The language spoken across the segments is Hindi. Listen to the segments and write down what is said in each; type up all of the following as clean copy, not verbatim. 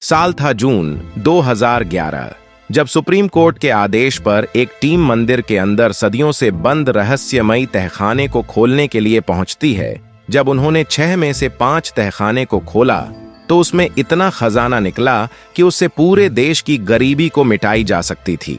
साल था जून 2011, जब सुप्रीम कोर्ट के आदेश पर एक टीम मंदिर के अंदर सदियों से बंद रहस्यमयी तहखाने को खोलने के लिए पहुंचती है। जब उन्होंने 6 में से 5 तहखाने को खोला तो उसमें इतना खजाना निकला कि उससे पूरे देश की गरीबी को मिटाई जा सकती थी।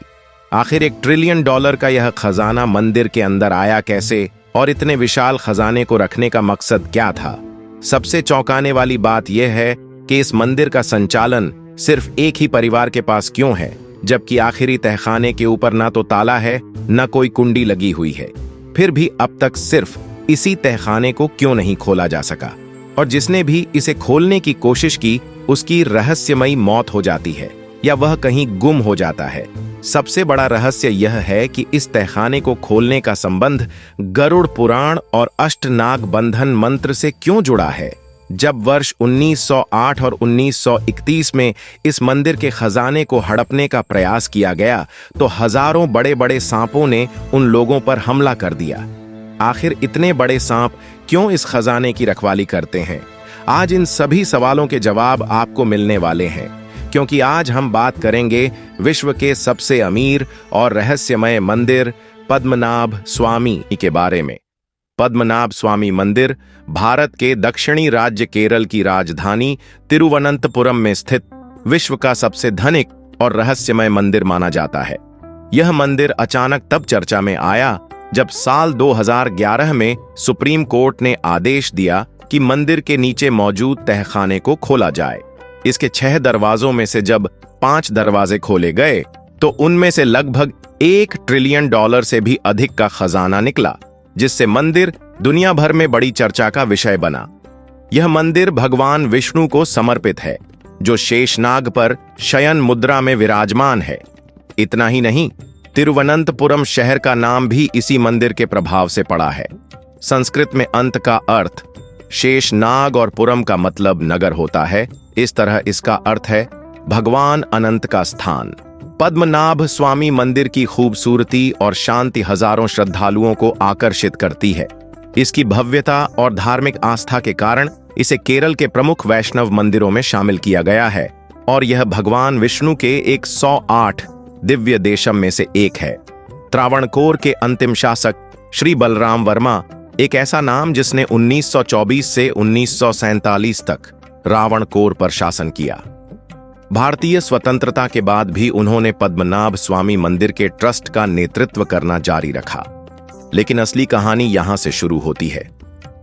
आखिर $1 ट्रिलियन का यह खजाना मंदिर के अंदर आया कैसे और इतने विशाल खजाने को रखने का मकसद क्या था? सबसे चौंकाने वाली बात यह है कि इस मंदिर का संचालन सिर्फ एक ही परिवार के पास क्यों है, जबकि आखिरी तहखाने के ऊपर ना तो ताला है न कोई कुंडी लगी हुई है। फिर भी अब तक सिर्फ इसी तहखाने को क्यों नहीं खोला जा सका? और जिसने भी इसे खोलने की कोशिश की उसकी रहस्यमयी मौत हो जाती है या वह कहीं गुम हो जाता है। सबसे बड़ा रहस्य यह है कि इस तहखाने को खोलने का संबंध गरुड़ पुराण और अष्टनाग बंधन मंत्र से क्यों जुड़ा है। जब वर्ष 1908 और 1931 में इस मंदिर के खजाने को हड़पने का प्रयास किया गया तो हजारों बड़े बड़े सांपों ने उन लोगों पर हमला कर दिया। आखिर इतने बड़े सांप क्यों इस खजाने की रखवाली करते हैं? आज इन सभी सवालों के जवाब आपको मिलने वाले हैं, क्योंकि आज हम बात करेंगे विश्व के सबसे अमीर और रहस्यमय मंदिर पद्मनाभ स्वामी के बारे में। पद्मनाभ स्वामी मंदिर भारत के दक्षिणी राज्य केरल की राजधानी तिरुवनंतपुरम में स्थित विश्व का सबसे धनिक और रहस्यमय मंदिर माना जाता है। यह मंदिर अचानक तब चर्चा में आया जब साल 2011 में सुप्रीम कोर्ट ने आदेश दिया कि मंदिर के नीचे मौजूद तहखाने को खोला जाए। इसके 6 दरवाजों में से जब 5 दरवाजे खोले गए तो उनमें से लगभग $1 ट्रिलियन से भी अधिक का खजाना निकला, जिससे मंदिर दुनिया भर में बड़ी चर्चा का विषय बना। यह मंदिर भगवान विष्णु को समर्पित है, जो शेषनाग पर शयन मुद्रा में विराजमान है। इतना ही नहीं, तिरुवनंतपुरम शहर का नाम भी इसी मंदिर के प्रभाव से पड़ा है। संस्कृत में अंत का अर्थ शेषनाग और पुरम का मतलब नगर होता है। इस तरह इसका अर्थ है भगवान अनंत का स्थान। पद्मनाभ स्वामी मंदिर की खूबसूरती और शांति हजारों श्रद्धालुओं को आकर्षित करती है। इसकी भव्यता और धार्मिक आस्था के कारण इसे केरल के प्रमुख वैष्णव मंदिरों में शामिल किया गया है और यह भगवान विष्णु के 108 दिव्य देशम में से एक है। त्रावणकोर के अंतिम शासक श्री बलराम वर्मा, एक ऐसा नाम जिसने 1924 से 1947 तक रावणकोर पर शासन किया। भारतीय स्वतंत्रता के बाद भी उन्होंने पद्मनाभ स्वामी मंदिर के ट्रस्ट का नेतृत्व करना जारी रखा। लेकिन असली कहानी यहां से शुरू होती है।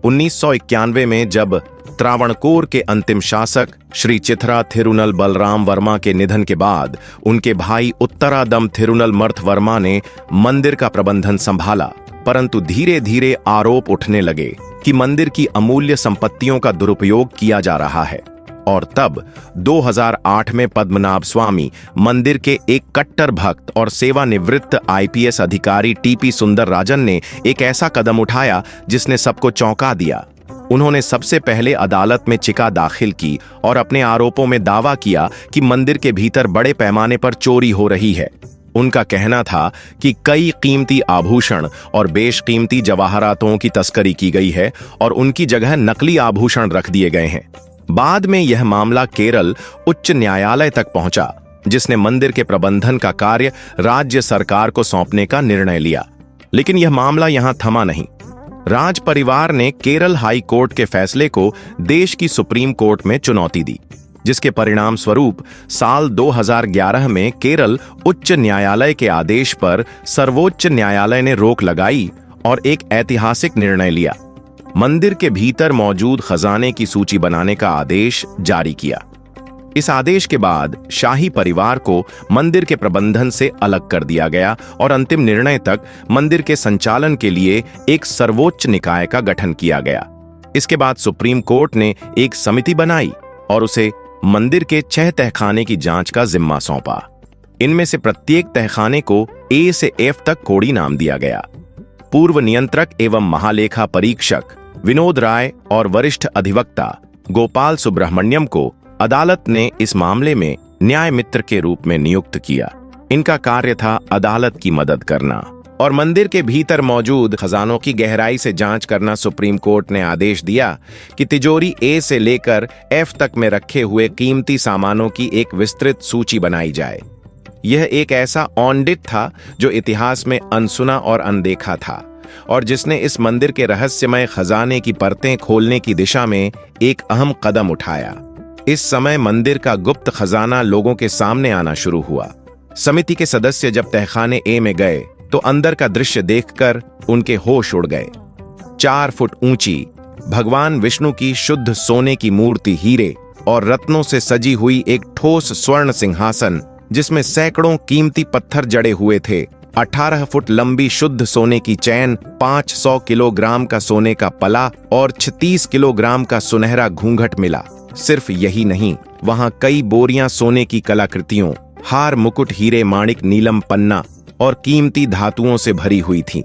1991 में जब त्रावणकोर के अंतिम शासक श्री चिथरा थिरुनल बलराम वर्मा के निधन के बाद उनके भाई उत्तरादम थिरुनल मर्थ वर्मा ने मंदिर का प्रबंधन संभाला, परंतु धीरे धीरे आरोप उठने लगे कि मंदिर की अमूल्य संपत्तियों का दुरुपयोग किया जा रहा है। और तब 2008 में पद्मनाभ स्वामी मंदिर के एक कट्टर भक्त और सेवानिवृत्त IPS अधिकारी TP सुंदरराजन ने एक ऐसा कदम उठाया जिसने सबको चौंका दिया। उन्होंने सबसे पहले अदालत में चिका दाखिल की और अपने आरोपों में दावा किया कि मंदिर के भीतर बड़े पैमाने पर चोरी हो रही है। उनका कहना था कि कई कीमती आभूषण और बेशकीमती जवाहरातों की तस्करी की गई है और उनकी जगह नकली आभूषण रख दिए गए हैं। बाद में यह मामला केरल उच्च न्यायालय तक पहुंचा, जिसने मंदिर के प्रबंधन का कार्य राज्य सरकार को सौंपने का निर्णय लिया। लेकिन यह मामला यहां थमा नहीं। राज परिवार ने केरल हाई कोर्ट के फैसले को देश की सुप्रीम कोर्ट में चुनौती दी, जिसके परिणाम स्वरूप साल 2011 में केरल उच्च न्यायालय के आदेश पर सर्वोच्च न्यायालय ने रोक लगाई और एक ऐतिहासिक निर्णय लिया। मंदिर के भीतर मौजूद खजाने की सूची बनाने का आदेश जारी किया। इस आदेश के बाद शाही परिवार को मंदिर के प्रबंधन से अलग कर दिया गया और अंतिम निर्णय तक मंदिर के संचालन के लिए एक सर्वोच्च निकाय का गठन किया गया। इसके बाद सुप्रीम कोर्ट ने एक समिति बनाई और उसे मंदिर के 6 तहखाने की जांच का जिम्मा सौंपा। इनमें से प्रत्येक तहखाने को A से F तक कोड़ी नाम दिया गया। पूर्व नियंत्रक एवं महालेखा परीक्षक विनोद राय और वरिष्ठ अधिवक्ता गोपाल सुब्रह्मण्यम को अदालत ने इस मामले में न्याय मित्र के रूप में नियुक्त किया। इनका कार्य था अदालत की मदद करना, और मंदिर के भीतर मौजूद खजानों की गहराई से जांच करना सुप्रीम कोर्ट ने आदेश दिया कि तिजोरी ए से लेकर एफ तक में रखे हुए कीमती सामानों की एक विस्तृत सूची बनाई जाए। यह एक ऐसा ऑडिट था जो इतिहास में अनसुना और अनदेखा था और जिसने इस मंदिर के रहस्यमय खजाने की परतें खोलने की दिशा में एक अहम कदम उठाया। इस समय मंदिर का गुप्त खजाना लोगों के सामने आना शुरू हुआ। समिति के सदस्य जब तहखाने ए में गए तो अंदर का दृश्य देखकर उनके होश उड़ गए। 4 फुट ऊंची भगवान विष्णु की शुद्ध सोने की मूर्ति, हीरे और रत्नों से सजी हुई एक ठोस स्वर्ण सिंहासन जिसमें सैकड़ों कीमती पत्थर जड़े हुए थे, 18 फुट लंबी शुद्ध सोने की चैन, 500 किलोग्राम का सोने का पला और 36 किलोग्राम का सुनहरा घूंघट मिला। सिर्फ यही नहीं, वहां कई बोरियां सोने की कलाकृतियों, हार, मुकुट, हीरे, माणिक, नीलम, पन्ना और कीमती धातुओं से भरी हुई थीं।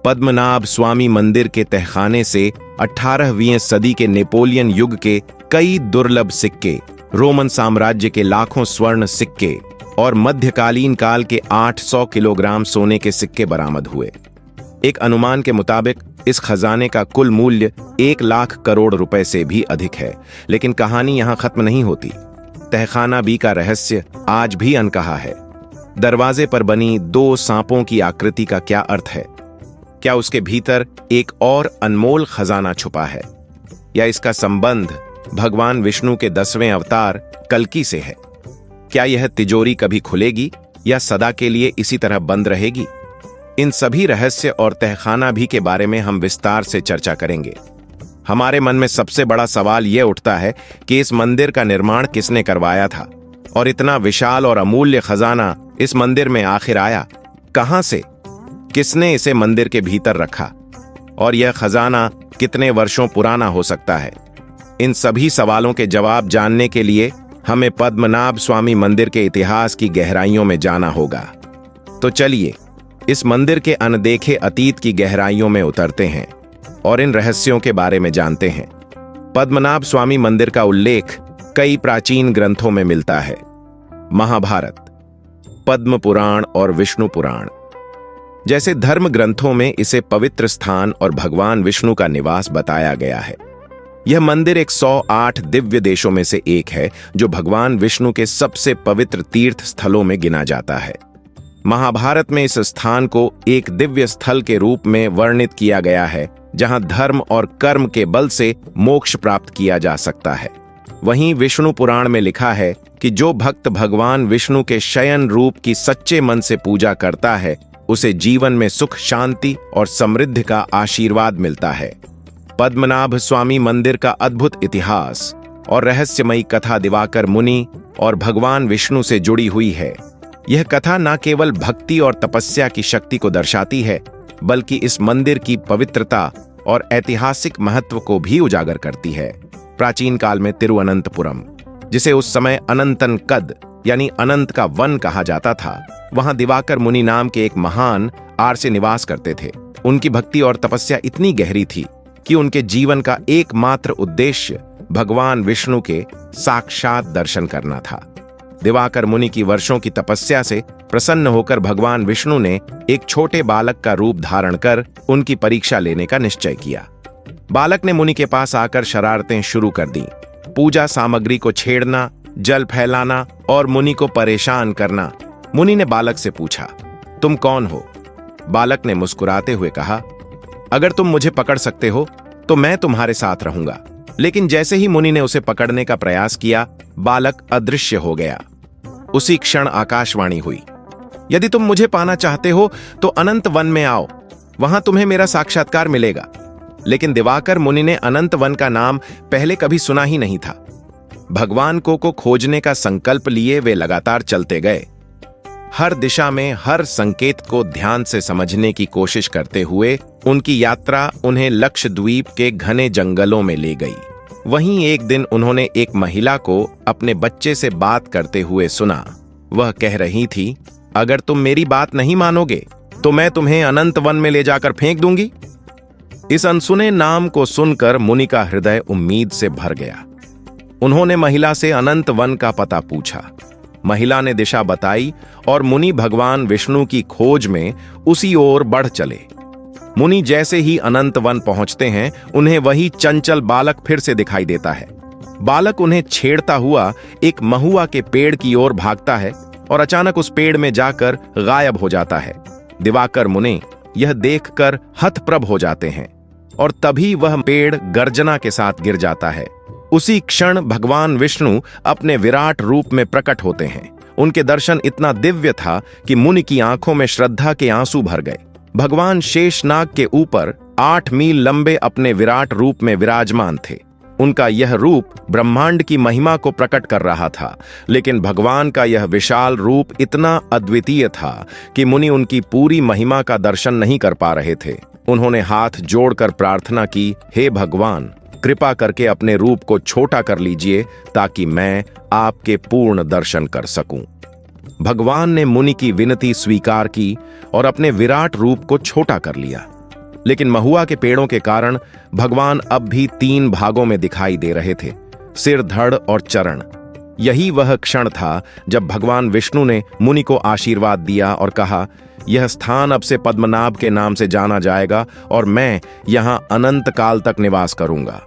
पद्मनाभ स्वामी मंदिर के तहखाने से 18वीं सदी के नेपोलियन युग के कई दुर्लभ सिक्के, रोमन साम्राज्य के लाखों स्वर्ण सिक्के और मध्यकालीन काल के 800 किलोग्राम सोने के सिक्के बरामद हुए। एक अनुमान के मुताबिक इस खजाने का कुल मूल्य 1 लाख करोड़ रुपए से भी अधिक है। लेकिन कहानी यहां खत्म नहीं होती। तहखाना बी का रहस्य आज भी अनकहा है। दरवाजे पर बनी 2 सांपों की आकृति का क्या अर्थ है? क्या उसके भीतर एक और अनमोल खजाना छुपा है, या इसका संबंध भगवान विष्णु के 10वें अवतार कल्कि से है? क्या यह तिजोरी कभी खुलेगी या सदा के लिए इसी तरह बंद रहेगी? इन सभी रहस्य और तहखाना भी के बारे में हम विस्तार से चर्चा करेंगे। हमारे मन में सबसे बड़ा सवाल यह उठता है कि इस मंदिर का निर्माण किसने करवाया था और इतना विशाल और अमूल्य खजाना इस मंदिर में आखिर आया कहां से? किसने इसे मंदिर के भीतर रखा और यह खजाना कितने वर्षों पुराना हो सकता है? इन सभी सवालों के जवाब जानने के लिए हमें पद्मनाभ स्वामी मंदिर के इतिहास की गहराइयों में जाना होगा। तो चलिए इस मंदिर के अनदेखे अतीत की गहराइयों में उतरते हैं और इन रहस्यों के बारे में जानते हैं। पद्मनाभ स्वामी मंदिर का उल्लेख कई प्राचीन ग्रंथों में मिलता है। महाभारत, पद्म पुराण और विष्णु पुराण जैसे धर्म ग्रंथों में इसे पवित्र स्थान और भगवान विष्णु का निवास बताया गया है। यह मंदिर 108 दिव्य देशों में से एक है जो भगवान विष्णु के सबसे पवित्र तीर्थ स्थलों में गिना जाता है। महाभारत में इस स्थान को एक दिव्य स्थल के रूप में वर्णित किया गया है जहां धर्म और कर्म के बल से मोक्ष प्राप्त किया जा सकता है। वहीं विष्णु पुराण में लिखा है कि जो भक्त भगवान विष्णु के शयन रूप की सच्चे मन से पूजा करता है उसे जीवन में सुख, शांति और समृद्धि का आशीर्वाद मिलता है। पद्मनाभ स्वामी मंदिर का अद्भुत इतिहास और रहस्यमयी कथा दिवाकर मुनि और भगवान विष्णु से जुड़ी हुई है। यह कथा न केवल भक्ति और तपस्या की शक्ति को दर्शाती है बल्कि इस मंदिर की पवित्रता और ऐतिहासिक महत्व को भी उजागर करती है। प्राचीन काल में तिरुअनंतपुरम, जिसे उस समय अनंतन कद यानी अनंत का वन कहा जाता था, वहां दिवाकर मुनि नाम के एक महान आर्य निवास करते थे। उनकी भक्ति और तपस्या इतनी गहरी थी कि उनके जीवन का एकमात्र उद्देश्य भगवान विष्णु के साक्षात दर्शन करना था। दिवाकर मुनि की वर्षों की तपस्या से प्रसन्न होकर भगवान विष्णु ने एक छोटे बालक का रूप धारण कर उनकी परीक्षा लेने का निश्चय किया। बालक ने मुनि के पास आकर शरारतें शुरू कर दी। पूजा सामग्री को छेड़ना, जल फैलाना और मुनि को परेशान करना। मुनि ने बालक से पूछा, तुम कौन हो? बालक ने मुस्कुराते हुए कहा, अगर तुम मुझे पकड़ सकते हो तो मैं तुम्हारे साथ रहूंगा। लेकिन जैसे ही मुनि ने उसे पकड़ने का प्रयास किया, बालक अदृश्य हो गया। उसी क्षण आकाशवाणी हुई, यदि तुम मुझे पाना चाहते हो तो अनंत वन में आओ, वहां तुम्हें मेरा साक्षात्कार मिलेगा। लेकिन दिवाकर मुनि ने अनंत वन का नाम पहले कभी सुना ही नहीं था। भगवान को खोजने का संकल्प लिए वे लगातार चलते गए। हर दिशा में हर संकेत को ध्यान से समझने की कोशिश करते हुए उनकी यात्रा उन्हें लक्षद्वीप के घने जंगलों में ले गई। वहीं एक दिन उन्होंने एक महिला को अपने बच्चे से बात करते हुए सुना। वह कह रही थी, अगर तुम मेरी बात नहीं मानोगे तो मैं तुम्हें अनंत वन में ले जाकर फेंक दूंगी। इस अनसुने नाम को सुनकर मुनि का हृदय उम्मीद से भर गया। उन्होंने महिला से अनंत वन का पता पूछा। महिला ने दिशा बताई और मुनि भगवान विष्णु की खोज में उसी ओर बढ़ चले। मुनि जैसे ही अनंत वन पहुंचते हैं, उन्हें वही चंचल बालक फिर से दिखाई देता है। बालक उन्हें छेड़ता हुआ एक महुआ के पेड़ की ओर भागता है और अचानक उस पेड़ में जाकर गायब हो जाता है। दिवाकर मुनि यह देखकर हतप्रभ हो जाते हैं और तभी वह पेड़ गर्जना के साथ गिर जाता है। उसी क्षण भगवान विष्णु अपने विराट रूप में प्रकट होते हैं। उनके दर्शन इतना दिव्य था कि मुनि की आंखों में श्रद्धा के आंसू भर गए। भगवान शेषनाग के ऊपर 8 मील लंबे अपने विराट रूप में विराजमान थे। उनका यह रूप ब्रह्मांड की महिमा को प्रकट कर रहा था, लेकिन भगवान का यह विशाल रूप इतना अद्वितीय था कि मुनि उनकी पूरी महिमा का दर्शन नहीं कर पा रहे थे। उन्होंने हाथ जोड़कर प्रार्थना की, हे भगवान, कृपा करके अपने रूप को छोटा कर लीजिए ताकि मैं आपके पूर्ण दर्शन कर सकूं। भगवान ने मुनि की विनती स्वीकार की और अपने विराट रूप को छोटा कर लिया। लेकिन महुआ के पेड़ों के कारण भगवान अब भी 3 भागों में दिखाई दे रहे थे, सिर, धड़ और चरण। यही वह क्षण था जब भगवान विष्णु ने मुनि को आशीर्वाद दिया और कहा, यह स्थान अब से पद्मनाभ के नाम से जाना जाएगा और मैं यहां अनंत काल तक निवास करूंगा।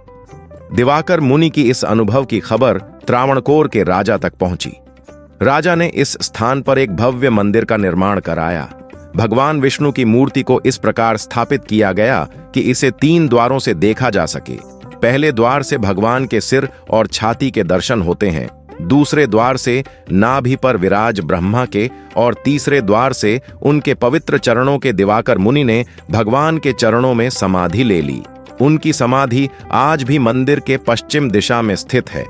दिवाकर मुनि की इस अनुभव की खबर त्रावणकोर के राजा तक पहुंची। राजा ने इस स्थान पर एक भव्य मंदिर का निर्माण कराया। भगवान विष्णु की मूर्ति को इस प्रकार स्थापित किया गया कि इसे 3 द्वारों से देखा जा सके। पहले द्वार से भगवान के सिर और छाती के दर्शन होते हैं, दूसरे द्वार से नाभि पर विराज ब्रह्मा के और तीसरे द्वार से उनके पवित्र चरणों के दिवाकर मुनि ने भगवान के चरणों में समाधि ले ली। उनकी समाधि आज भी मंदिर के पश्चिम दिशा में स्थित है।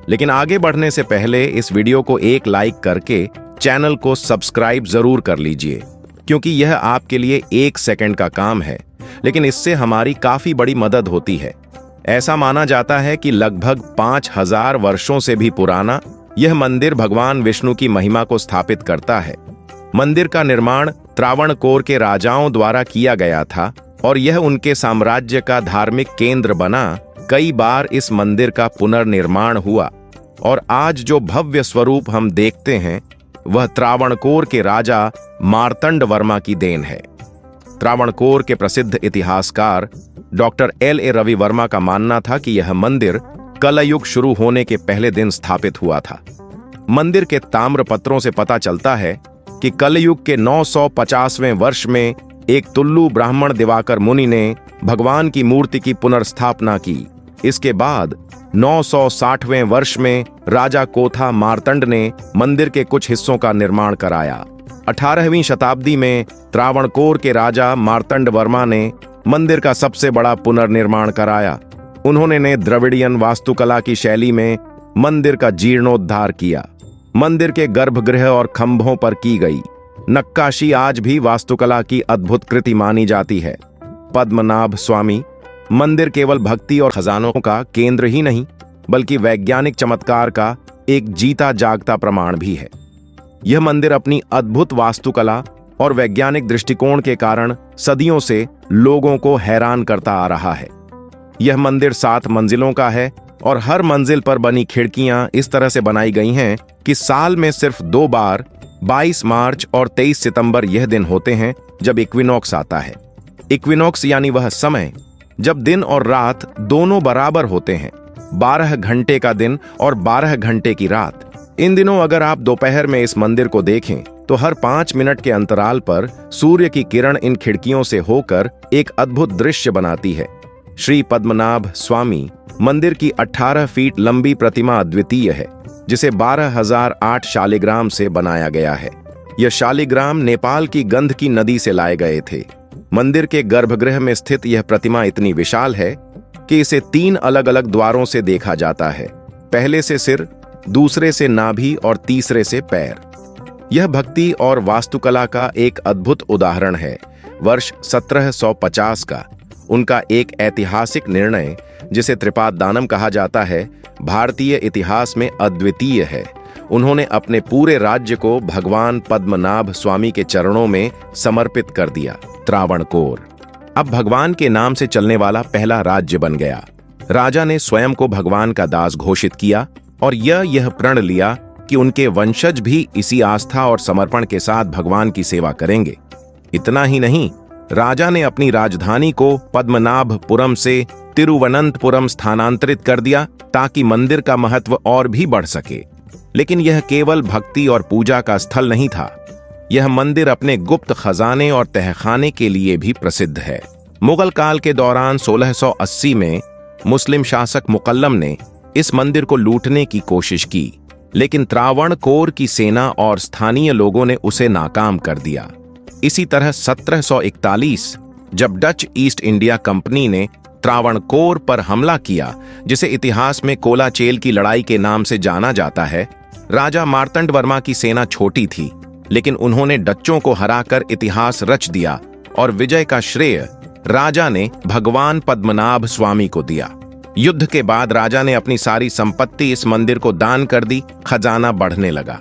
लेकिन आगे बढ़ने से पहले इस वीडियो को एक लाइक करके चैनल को सब्सक्राइब जरूर कर लीजिए, क्योंकि यह आपके लिए 1 सेकंड का काम है, लेकिन इससे हमारी काफी बड़ी मदद होती है। ऐसा माना जाता है कि लगभग 5000 वर्षों से भी पुराना यह मंदिर भगवान विष्णु की महिमा को स्थापित करता है। मंदिर का निर्माण त्रावणकोर के राजाओं द्वारा किया गया था और यह उनके साम्राज्य का धार्मिक केंद्र बना। कई बार इस मंदिर का पुनर्निर्माण हुआ और आज जो भव्य स्वरूप हम देखते हैं वह त्रावणकोर के राजा मार्तंड वर्मा की देन है। त्रावणकोर के प्रसिद्ध इतिहासकार डॉक्टर L.A. रवि वर्मा का मानना था कि यह मंदिर कलयुग शुरू होने के पहले दिन स्थापित हुआ था। मंदिर के ताम्रपत्रों से पता चलता है कि कलयुग के 950वें वर्ष में एक तुल्लु ब्राह्मण दिवाकर मुनि ने भगवान की मूर्ति की पुनर्स्थापना की। इसके बाद 960वें वर्ष में राजा कोथा मार्तंड ने मंदिर के कुछ हिस्सों का निर्माण कराया। 18वीं शताब्दी में त्रावणकोर के राजा मार्तंड वर्मा ने मंदिर का सबसे बड़ा पुनर्निर्माण कराया। उन्होंने द्रविड़ियन वास्तुकला की शैली में मंदिर का जीर्णोद्धार किया। मंदिर के गर्भगृह और खंभों पर की गई नक्काशी आज भी वास्तुकला की अद्भुत कृति मानी जाती है। पद्मनाभ स्वामी मंदिर केवल भक्ति और खजानों का केंद्र ही नहीं, बल्कि वैज्ञानिक चमत्कार का एक जीता जागता प्रमाण भी है। यह मंदिर अपनी अद्भुत वास्तुकला और वैज्ञानिक दृष्टिकोण के कारण सदियों से लोगों को हैरान करता आ रहा है। यह मंदिर 7 मंजिलों का है और हर मंजिल पर बनी खिड़कियां इस तरह से बनाई गई हैं कि साल में सिर्फ 2 बार 22 मार्च और 23 सितंबर यह दिन होते हैं जब इक्विनॉक्स आता है। इक्विनॉक्स यानी वह समय जब दिन और रात दोनों बराबर होते हैं, 12 घंटे का दिन और 12 घंटे की रात। इन दिनों अगर आप दोपहर में इस मंदिर को देखें तो हर 5 मिनट के अंतराल पर सूर्य की किरण इन खिड़कियों से होकर एक अद्भुत दृश्य बनाती है। श्री पद्मनाभ स्वामी मंदिर की 18 फीट लंबी प्रतिमा अद्वितीय है, जिसे 12,008 शालिग्राम से बनाया गया है। यह शालिग्राम नेपाल की गंधकी नदी से लाए गए थे। मंदिर के गर्भगृह में स्थित यह प्रतिमा इतनी विशाल है कि इसे 3 अलग अलग द्वारों से देखा जाता है। पहले से सिर, दूसरे से नाभि और तीसरे से पैर। यह भक्ति और वास्तुकला का एक अद्भुत उदाहरण है। वर्ष 1750 का उनका एक ऐतिहासिक निर्णय, जिसे त्रिपाददानम कहा जाता है, भारतीय इतिहास में अद्वितीय है। उन्होंने अपने पूरे राज्य को भगवान पद्मनाभ स्वामी के चरणों में समर्पित कर दिया। त्रावणकोर अब भगवान के नाम से चलने वाला पहला राज्य बन गया। राजा ने स्वयं को भगवान का दास घोषित किया और यह प्रण लिया कि उनके वंशज भी इसी आस्था और समर्पण के साथ भगवान की सेवा करेंगे। इतना ही नहीं, राजा ने अपनी राजधानी को पद्मनाभपुरम से तिरुवनंतपुरम स्थानांतरित कर दिया ताकि मंदिर का महत्व और भी बढ़ सके। लेकिन यह केवल भक्ति और पूजा का स्थल नहीं था, यह मंदिर अपने गुप्त खजाने और तहखाने के लिए भी प्रसिद्ध है। मुगल काल के दौरान 1680 में मुस्लिम शासक मुकल्लम ने इस मंदिर को लूटने की कोशिश की, लेकिन त्रावणकोर की सेना और स्थानीय लोगों ने उसे नाकाम कर दिया। इसी तरह 1741 जब डच ईस्ट इंडिया कंपनी ने त्रावणकोर पर हमला किया, जिसे इतिहास में कोलाचेल की लड़ाई के नाम से जाना जाता है, राजा मार्तंड वर्मा की सेना छोटी थी, लेकिन उन्होंने डच्चों को हराकर इतिहास रच दिया और विजय का श्रेय राजा ने भगवान पद्मनाभ स्वामी को दिया। युद्ध के बाद राजा ने अपनी सारी संपत्ति इस मंदिर को दान कर दी, खजाना बढ़ने लगा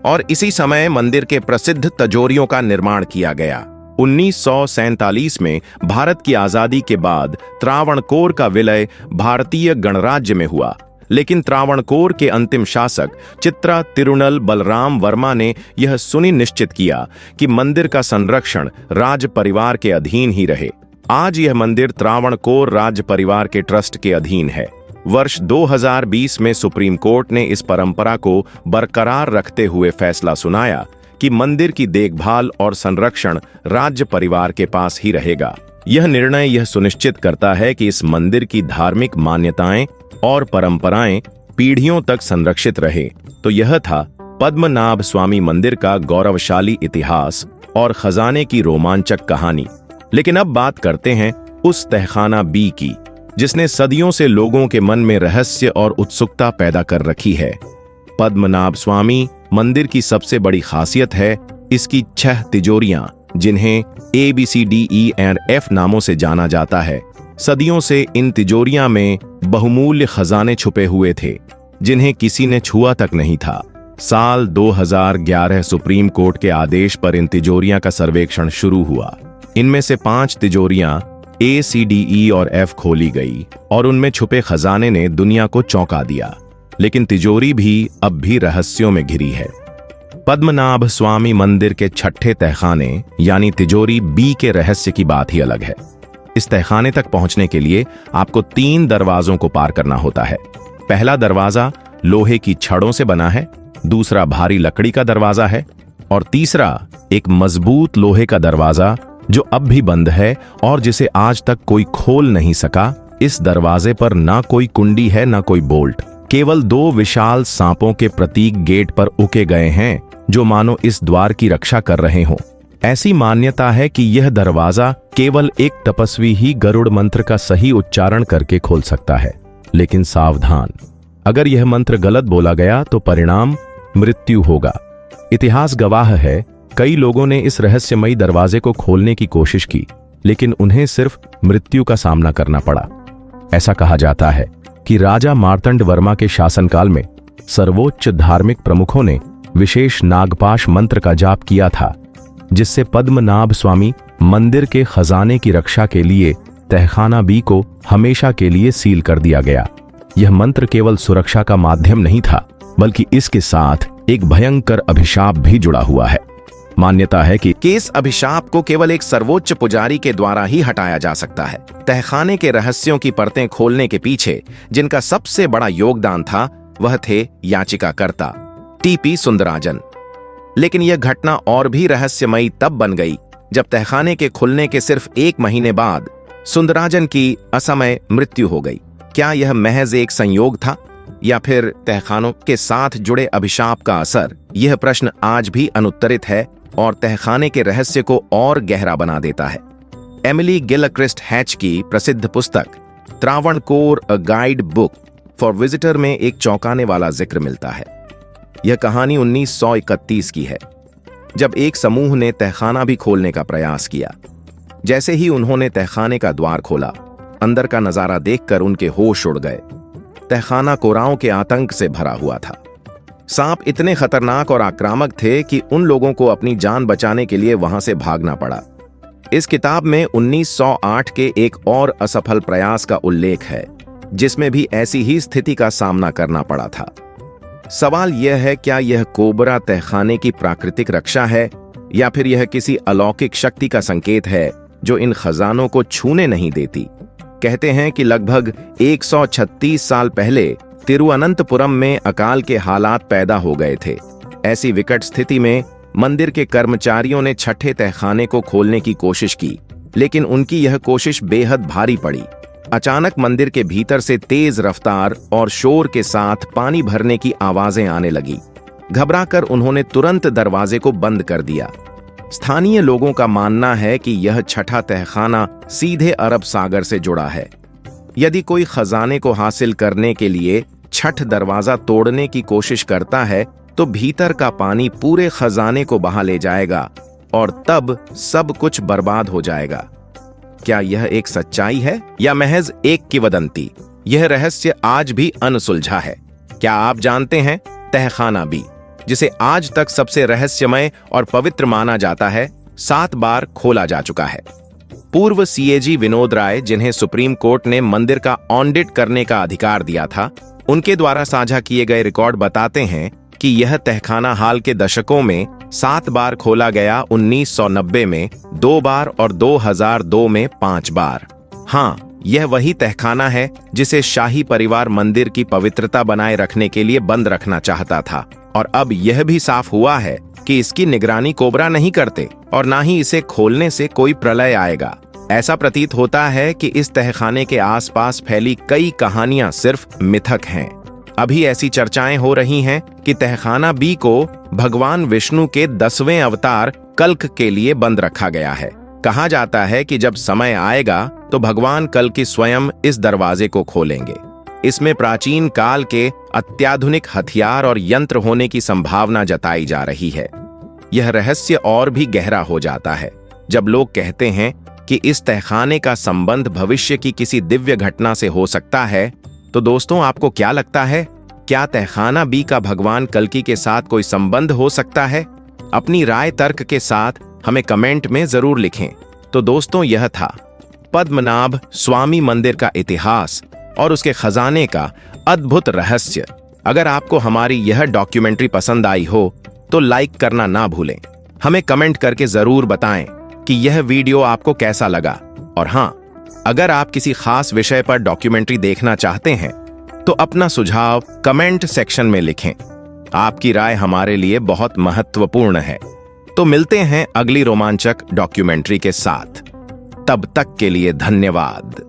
और इसी समय मंदिर के प्रसिद्ध तिजोरियों का निर्माण किया गया। 1947 में भारत की आजादी के बाद त्रावणकोर का विलय भारतीय गणराज्य में हुआ, लेकिन त्रावणकोर के अंतिम शासक चित्रा तिरुनल बलराम वर्मा ने यह सुनिश्चित किया कि मंदिर का संरक्षण राज परिवार के अधीन ही रहे। आज यह मंदिर त्रावणकोर राज्य परिवार के ट्रस्ट के अधीन है। वर्ष 2020 में सुप्रीम कोर्ट ने इस परंपरा को बरकरार रखते हुए फैसला सुनाया कि मंदिर की देखभाल और संरक्षण राज्य परिवार के पास ही रहेगा। यह निर्णय यह सुनिश्चित करता है कि इस मंदिर की धार्मिक मान्यताएं और परंपराएं पीढ़ियों तक संरक्षित रहे। तो यह था पद्मनाभ स्वामी मंदिर का गौरवशाली इतिहास और खजाने की रोमांचक कहानी। लेकिन अब बात करते हैं उस तहखाना बी की, जिसने सदियों से लोगों के मन में रहस्य और उत्सुकता पैदा कर रखी है। पद्मनाभ स्वामी मंदिर की सबसे बड़ी खासियत है इसकी 6 तिजोरियां, जिन्हें ABCDEF नामों से जाना जाता है। सदियों से इन तिजोरियां में बहुमूल्य खजाने छुपे हुए थे, जिन्हें किसी ने छुआ तक नहीं था। साल 2011 सुप्रीम कोर्ट के आदेश पर इन तिजोरियां का सर्वेक्षण शुरू हुआ। इनमें से 5 तिजोरियां ACDE और F खोली गई और उनमें छुपे खजाने ने दुनिया को चौंका दिया। लेकिन तिजोरी भी अब भी रहस्यों में घिरी है। पद्मनाभ स्वामी मंदिर के 6ठे तहखाने यानी तिजोरी बी के रहस्य की बात ही अलग है। इस तहखाने तक पहुंचने के लिए आपको 3 दरवाजों को पार करना होता है। पहला दरवाजा लोहे की छड़ों से बना है, दूसरा भारी लकड़ी का दरवाजा है और तीसरा एक मजबूत लोहे का दरवाजा जो अब भी बंद है और जिसे आज तक कोई खोल नहीं सका। इस दरवाजे पर ना कोई कुंडी है ना कोई बोल्ट, केवल 2 विशाल सांपों के प्रतीक गेट पर उके गए हैं जो मानो इस द्वार की रक्षा कर रहे हों। ऐसी मान्यता है कि यह दरवाजा केवल एक तपस्वी ही गरुड़ मंत्र का सही उच्चारण करके खोल सकता है। लेकिन सावधान, अगर यह मंत्र गलत बोला गया तो परिणाम मृत्यु होगा। इतिहास गवाह है, कई लोगों ने इस रहस्यमयी दरवाजे को खोलने की कोशिश की, लेकिन उन्हें सिर्फ मृत्यु का सामना करना पड़ा। ऐसा कहा जाता है कि राजा मार्तंड वर्मा के शासनकाल में सर्वोच्च धार्मिक प्रमुखों ने विशेष नागपाश मंत्र का जाप किया था, जिससे पद्मनाभ स्वामी मंदिर के खजाने की रक्षा के लिए तहखाना बी को हमेशा के लिए सील कर दिया गया। यह मंत्र केवल सुरक्षा का माध्यम नहीं था, बल्कि इसके साथ एक भयंकर अभिशाप भी जुड़ा हुआ है। मान्यता है कि इस अभिशाप को केवल एक सर्वोच्च पुजारी के द्वारा ही हटाया जा सकता है। तहखाने के रहस्यों की परतें खोलने के पीछे जिनका सबसे बड़ा योगदान था, वह थे याचिकाकर्ता TP सुंदराजन। लेकिन यह घटना और भी रहस्यमयी तब बन गई जब तहखाने के खुलने के सिर्फ 1 महीने बाद सुंदराजन की असमय मृत्यु हो गई। क्या यह महज एक संयोग था या फिर तहखानों के साथ जुड़े अभिशाप का असर? यह प्रश्न आज भी अनुत्तरित है और तहखाने के रहस्य को और गहरा बना देता है। एमिली गिलक्रिस्ट हैच की प्रसिद्ध पुस्तक Travancore a guide book for visitor में एक चौंकाने वाला जिक्र मिलता है। यह कहानी 1931 की है, जब एक समूह ने तहखाना भी खोलने का प्रयास किया। जैसे ही उन्होंने तहखाने का द्वार खोला, अंदर का नजारा देखकर उनके होश उड़ गए। तहखाना कोराओं के आतंक से भरा हुआ था। सांप इतने खतरनाक और आक्रामक थे कि उन लोगों को अपनी जान बचाने के लिए वहां से भागना पड़ा। इस किताब में 1908 के एक और असफल प्रयास का उल्लेख है, जिसमें भी ऐसी ही स्थिति का सामना करना पड़ा था। सवाल यह है, क्या यह कोबरा तहखाने की प्राकृतिक रक्षा है या फिर यह किसी अलौकिक शक्ति का संकेत है जो इन खजानों को छूने नहीं देती। कहते हैं कि लगभग 136 साल पहले तिरुवनंतपुरम में अकाल के हालात पैदा हो गए थे। ऐसी विकट स्थिति में मंदिर के कर्मचारियों ने छठे तहखाने को खोलने की कोशिश की, लेकिन उनकी यह कोशिश बेहद भारी पड़ी। अचानक मंदिर के भीतर से तेज रफ्तार और शोर के साथ पानी भरने की आवाजें आने लगी। घबराकर उन्होंने तुरंत दरवाजे को बंद कर दिया। स्थानीय लोगों का मानना है कि यह छठा तहखाना सीधे अरब सागर से जुड़ा है। यदि कोई खजाने को हासिल करने के लिए छठ दरवाजा तोड़ने की कोशिश करता है तो भीतर का पानी पूरे खजाने को बहा ले जाएगा और तब सब कुछ बर्बाद हो जाएगा। क्या यह एक सच्चाई है या महज एक किंवदंती? यह रहस्य आज भी अनसुलझा है। क्या आप जानते हैं, तहखाना बी, जिसे आज तक सबसे रहस्यमय और पवित्र माना जाता है, 7 बार खोला जा चुका है। पूर्व सीएजी विनोद राय, जिन्हें सुप्रीम कोर्ट ने मंदिर का ऑडिट करने का अधिकार दिया था, उनके द्वारा साझा किए गए रिकॉर्ड बताते हैं कि यह तहखाना हाल के दशकों में 7 बार खोला गया। 1990 में 2 बार और 2002 में 5 बार। हाँ, यह वही तहखाना है जिसे शाही परिवार मंदिर की पवित्रता बनाए रखने के लिए बंद रखना चाहता था। और अब यह भी साफ हुआ है कि इसकी निगरानी कोबरा नहीं करते और ना ही इसे खोलने से कोई प्रलय आएगा। ऐसा प्रतीत होता है कि इस तहखाने के आसपास फैली कई कहानियां सिर्फ मिथक हैं। अभी ऐसी चर्चाएं हो रही हैं कि तहखाना बी को भगवान विष्णु के 10वें अवतार कल्क के लिए बंद रखा गया है। कहा जाता है कि जब समय आएगा तो भगवान कल्कि स्वयं इस दरवाजे को खोलेंगे। इसमें प्राचीन काल के अत्याधुनिक हथियार और यंत्र होने की संभावना जताई जा रही है। यह रहस्य और भी गहरा हो जाता है जब लोग कहते हैं कि इस तहखाने का संबंध भविष्य की किसी दिव्य घटना से हो सकता है। तो दोस्तों, आपको क्या लगता है, क्या तहखाना बी का भगवान कल्कि के साथ कोई संबंध हो सकता है? अपनी राय तर्क के साथ हमें कमेंट में जरूर लिखें। तो दोस्तों, यह था पद्मनाभ स्वामी मंदिर का इतिहास और उसके खजाने का अद्भुत रहस्य। अगर आपको हमारी यह डॉक्यूमेंट्री पसंद आई हो तो लाइक करना ना भूलें। हमें कमेंट करके जरूर बताएं कि यह वीडियो आपको कैसा लगा। और हाँ, अगर आप किसी खास विषय पर डॉक्यूमेंट्री देखना चाहते हैं तो अपना सुझाव कमेंट सेक्शन में लिखें। आपकी राय हमारे लिए बहुत महत्वपूर्ण है। तो मिलते हैं अगली रोमांचक डॉक्यूमेंट्री के साथ। तब तक के लिए धन्यवाद।